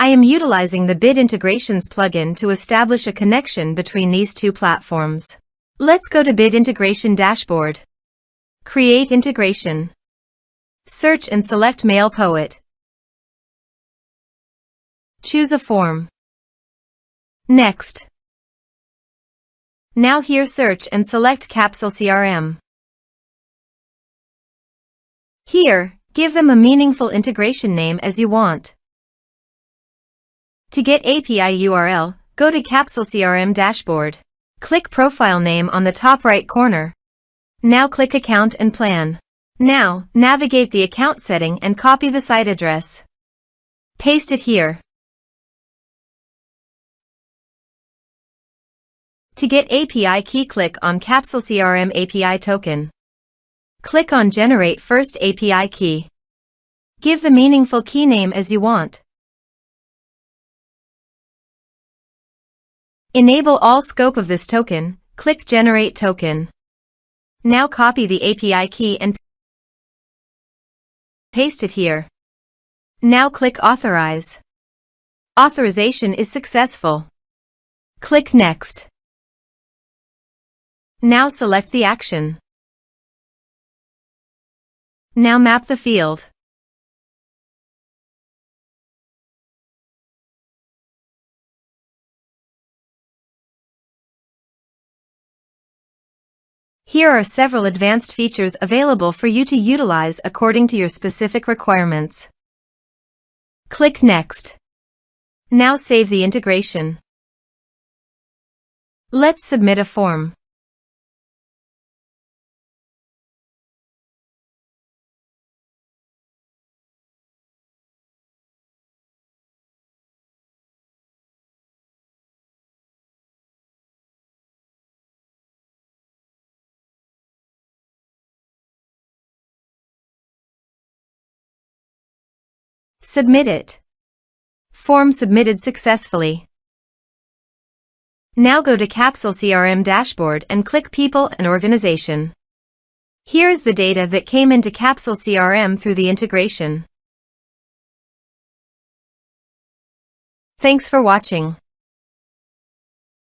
I am utilizing the Bit Integrations plugin to establish a connection between these two platforms. Let's go to Bit Integration Dashboard. Create integration. Search and select MailPoet. Choose a form. Next. Now here search and select Capsule CRM. Here, give them a meaningful integration name as you want. To get API URL, go to Capsule CRM Dashboard. Click Profile Name on the top right corner. Now click Account and Plan. Now, navigate the account setting and copy the site address. Paste it here. To get API key, click on Capsule CRM API token. Click on Generate First API key. Give the meaningful key name as you want. Enable all scope of this token, click Generate Token. Now copy the API key and paste it here. Now click Authorize. Authorization is successful. Click Next. Now select the action. Now map the field. Here are several advanced features available for you to utilize according to your specific requirements. Click Next. Now save the integration. Let's submit a form. Submit it. Form submitted successfully. Now go to Capsule CRM Dashboard and click People and Organization. Here is the data that came into Capsule CRM through the integration. Thanks for watching.